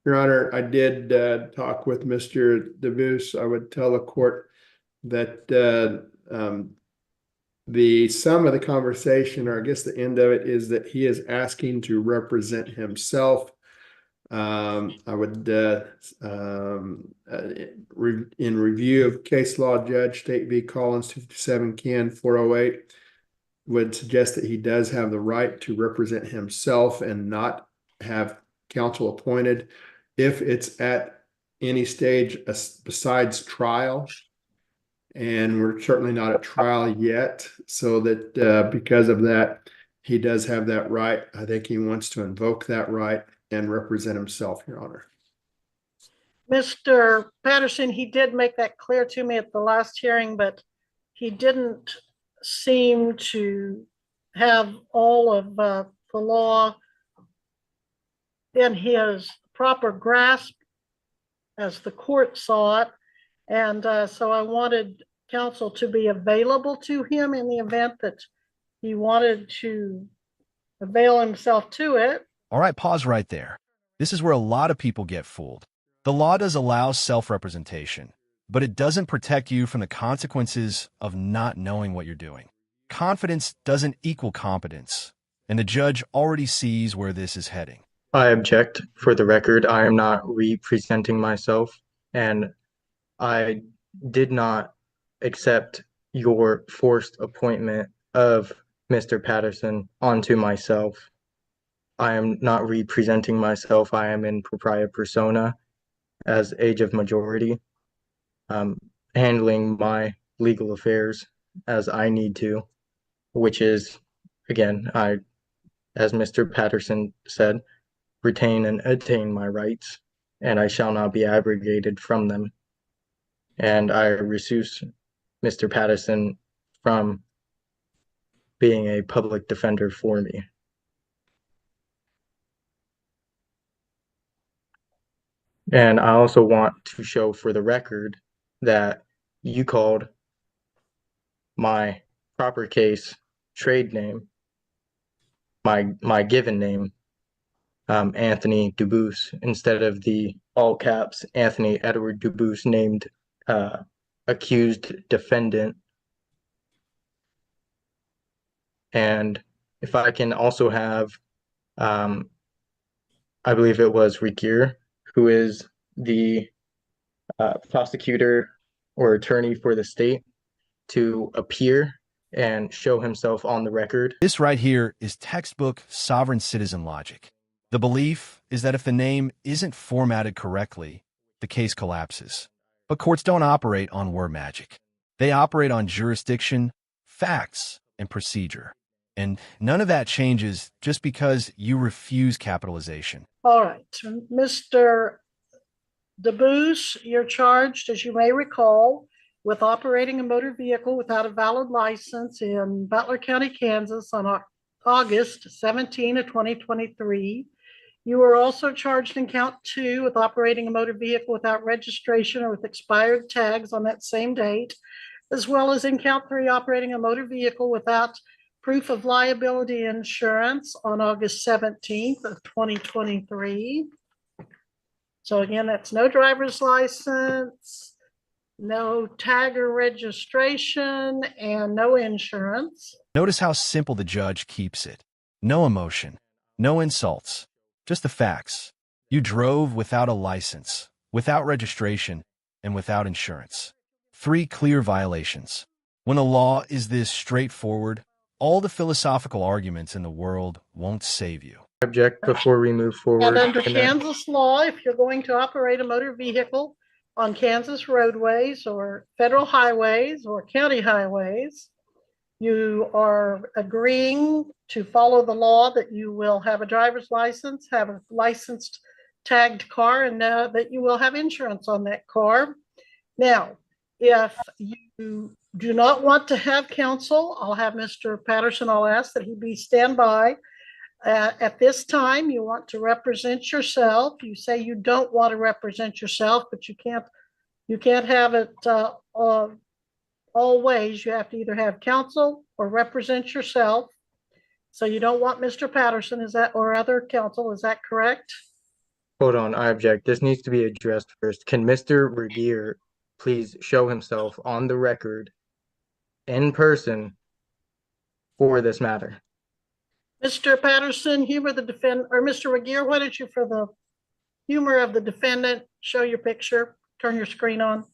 Your Honor, I did talk with Mr. DeBus. I would tell the court that the sum of the conversation, or I guess the end of it, is that he is asking to represent himself. I would, in review of case law, Judge State v. Collins 257 Can 408, would suggest that he does have the right to represent himself and not have counsel appointed if it's at any stage besides trial. And we're certainly not at trial yet, so that because of that, he does have that right. I think he wants to invoke that right and represent himself, Your Honor. Mr. Patterson, he did make that clear to me at the last hearing, but he didn't seem to have all of the law in his proper grasp as the court saw it. And so I wanted counsel to be available to him in the event that he wanted to avail himself to it. All right, pause right there. This is where a lot of people get fooled. The law does allow self-representation, but it doesn't protect you from the consequences of not knowing what you're doing. Confidence doesn't equal competence, and the judge already sees where this is heading. I object. For the record, I am not representing myself, and I did not accept your forced appointment of Mr. Patterson onto myself. I am not representing myself. I am in propria persona as age of majority, handling my legal affairs as I need to, which is, again, as Mr. Patterson said, retain and attain my rights, and I shall not be abrogated from them. And I recuse Mr. Patterson from being a public defender for me. And I also want to show for the record that you called my proper case trade name, my given name, Anthony DeBus, instead of the all caps Anthony Edward DeBus named accused defendant. And if I can also have, I believe it was Rikier, who is the prosecutor or attorney for the state, to appear and show himself on the record. This right here is textbook sovereign citizen logic. The belief is that if the name isn't formatted correctly, the case collapses. But courts don't operate on word magic. They operate on jurisdiction, facts, and procedure. And none of that changes just because you refuse capitalization. All right, Mr. DeBus, you're charged, as you may recall, with operating a motor vehicle without a valid license in Butler County, Kansas on August 17 of 2023. You were also charged in count 2 with operating a motor vehicle without registration or with expired tags on that same date, as well as in count 3, operating a motor vehicle without proof of liability insurance on August 17th of 2023. So again, that's no driver's license, no tag or registration, and no insurance. Notice how simple the judge keeps it. No emotion, no insults, just the facts. You drove without a license, without registration, and without insurance. 3 clear violations. When the law is this straightforward, all the philosophical arguments in the world won't save you. Object before we move forward. And under Kansas law, if you're going to operate a motor vehicle on Kansas roadways or federal highways or county highways, you are agreeing to follow the law that you will have a driver's license, have a licensed tagged car, and that you will have insurance on that car. Now, if you do not want to have counsel, I'll have Mr. Patterson, I'll ask that he be standby. At this time, you want to represent yourself. You say you don't want to represent yourself, but you can't have it all ways. You have to either have counsel or represent yourself. So you don't want Mr. Patterson, is that, or other counsel, is that correct? Hold on, I object. This needs to be addressed first. Can Mr. Regier please show himself on the record in person for this matter? Mr. Patterson, humor the defendant, or Mr. Regier, why don't you, for the humor of the defendant, show your picture, turn your screen on.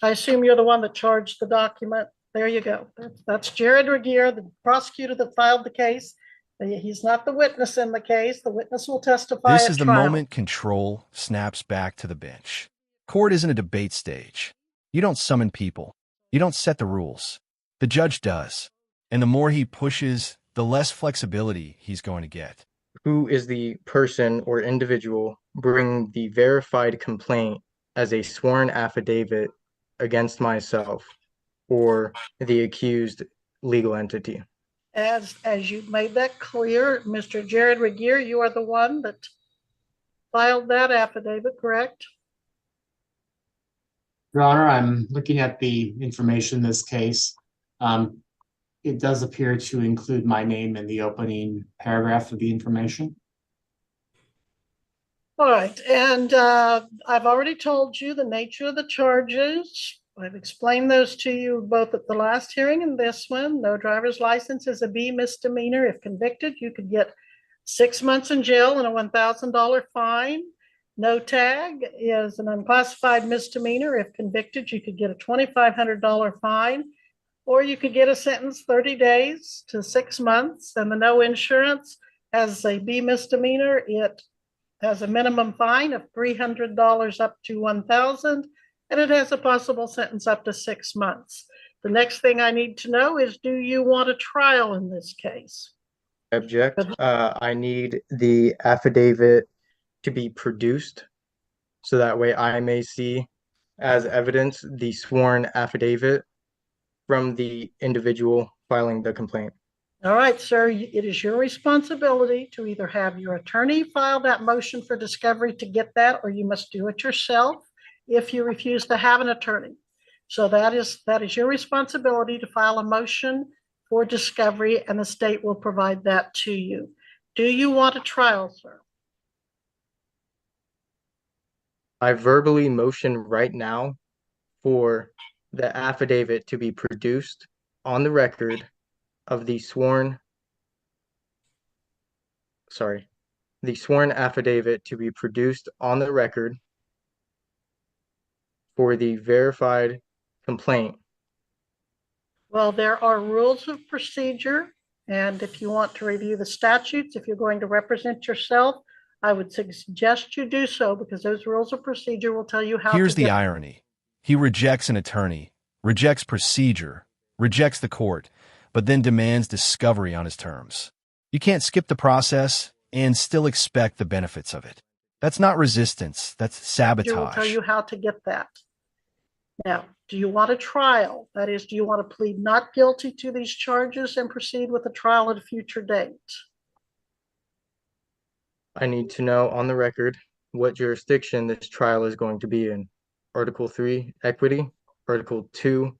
I assume you're the one that charged the document. There you go. That's Jared Regier, the prosecutor that filed the case. He's not the witness in the case. The witness will testify This at is the trial. moment control snaps back to the bench. Court isn't a debate stage. You don't summon people. You don't set the rules. The judge does. And the more he pushes, the less flexibility he's going to get. Who is the person or individual bringing the verified complaint as a sworn affidavit against myself or the accused legal entity? As you made that clear, Mr. Jared Regier, you are the one that filed that affidavit, correct? Your Honor, I'm looking at the information in this case. It does appear to include my name in the opening paragraph of the information. All right, and I've already told you the nature of the charges. I've explained those to you both at the last hearing and this one. No driver's license is a B misdemeanor. If convicted, you could get 6 months in jail and a $1,000 fine. No tag is an unclassified misdemeanor. If convicted, you could get a $2,500 fine, or you could get a sentence 30 days to 6 months. And the no insurance as a B misdemeanor, it has a minimum fine of $300 up to $1,000, and it has a possible sentence up to 6 months. The next thing I need to know is, do you want a trial in this case? Object. I need the affidavit to be produced so that way I may see as evidence the sworn affidavit from the individual filing the complaint. All right, sir, it is your responsibility to either have your attorney file that motion for discovery to get that, or you must do it yourself if you refuse to have an attorney. So that is your responsibility to file a motion for discovery, and the state will provide that to you. Do you want a trial, sir? I verbally motion right now for the affidavit to be produced on the record of the sworn affidavit to be produced on the record for the verified complaint. Well, there are rules of procedure, and if you want to review the statutes, if you're going to represent yourself, I would suggest you do so, because those rules of procedure will tell you how to Here's the get. irony. He rejects an attorney, rejects procedure, rejects the court, but then demands discovery on his terms. You can't skip the process and still expect the benefits of it. That's not resistance, that's Procedure will tell sabotage. you how to get that. Now, do you want a trial? That is, do you want to plead not guilty to these charges and proceed with a trial at a future date? I need to know on the record what jurisdiction this trial is going to be in. Article 3, equity. Article 2,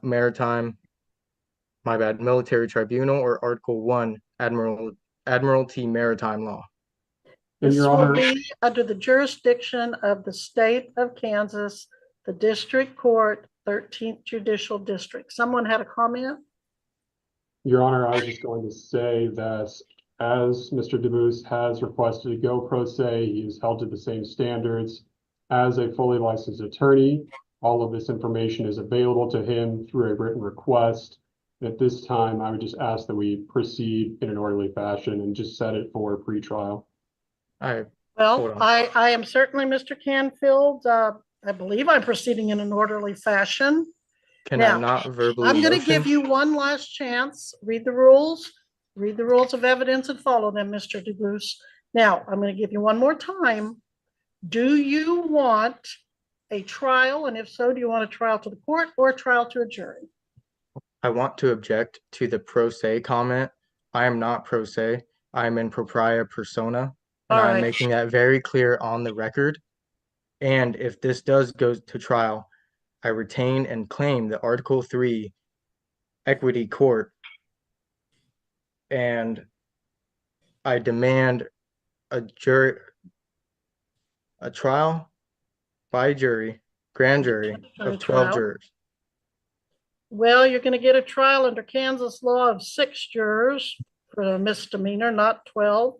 military tribunal, or Article 1, admiralty maritime law. And This Your will Honor, be under the jurisdiction of the state of Kansas, the District Court, 13th Judicial District. Someone had a comment? Your Honor, I was just going to say that as Mr. DeBoos has requested to go pro se, he is held to the same standards as a fully licensed attorney. All of this information is available to him through a written request. At this time, I would just ask that we proceed in an orderly fashion and just set it for pretrial. Hold Well, on. I am certainly Mr. Canfield. I believe I'm proceeding in an orderly fashion. Can Now, I not verbally I'm going to motion? give you one last chance. Read the rules of evidence and follow them, Mr. DeBruce. Now, I'm going to give you one more time. Do you want a trial? And if so, do you want a trial to the court or a trial to a jury? I want to object to the pro se comment. I am not pro se. I am in propria persona, and All I'm right. making that very clear on the record. And if this does go to trial, I retain and claim the Article 3 equity court, and I demand a trial by jury, grand jury A of 12 trial. jurors. Well, you're gonna get a trial under Kansas law of 6 jurors for a misdemeanor, not 12.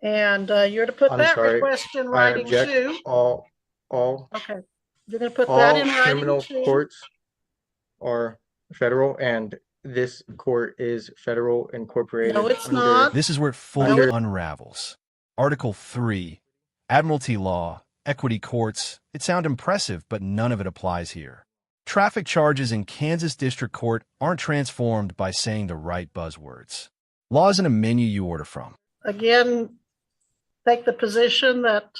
And you're to put I'm that sorry, request in I writing object. too. All Okay, you're gonna put that all in writing criminal too. courts are federal, and this court is federal incorporated No, it's under not. This is where it fully Under- unravels. Article 3, Admiralty Law, Equity Courts. It sounds impressive, but none of it applies here. Traffic charges in Kansas District Court aren't transformed by saying the right buzzwords. Law isn't a menu you order from. Again, take the position that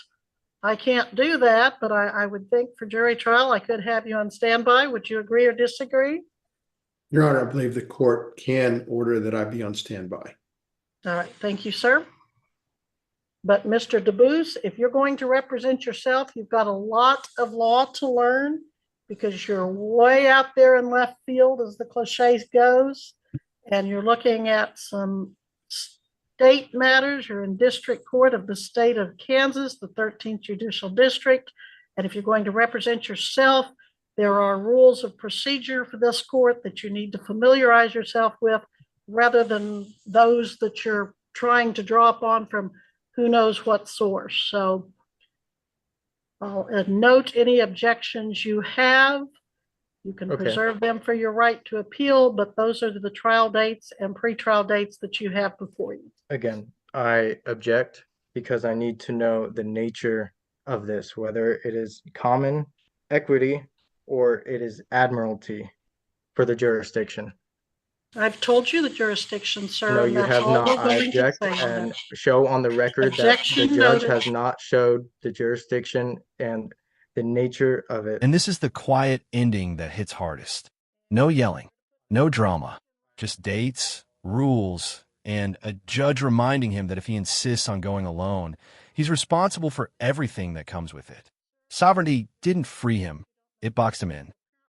I can't do that, but I would think for jury trial, I could have you on standby. Would you agree or disagree? Your Honor, I believe the court can order that I be on standby. All right, thank you, sir. But Mr. DeBoos, if you're going to represent yourself, you've got a lot of law to learn because you're way out there in left field, as the cliche goes, and you're looking at some state matters. You're in district court of the state of Kansas, the 13th Judicial District. And if you're going to represent yourself, there are rules of procedure for this court that you need to familiarize yourself with rather than those that you're trying to draw upon from who knows what source. So I'll note any objections you have. You can Okay. preserve them for your right to appeal, but those are the trial dates and pretrial dates that you have before you. Again, I object because I need to know the nature of this, whether it is common equity or it is admiralty for the jurisdiction. I've told you the jurisdiction, sir. No, and you that's have all not. we're I going to object say on and that. show on the record that the Objection judge noted. has not showed the jurisdiction and the nature of it. And this is the quiet ending that hits hardest. No yelling, no drama, just dates, rules, and a judge reminding him that if he insists on going alone, he's responsible for everything that comes with it. Sovereignty didn't free him, it boxed him in.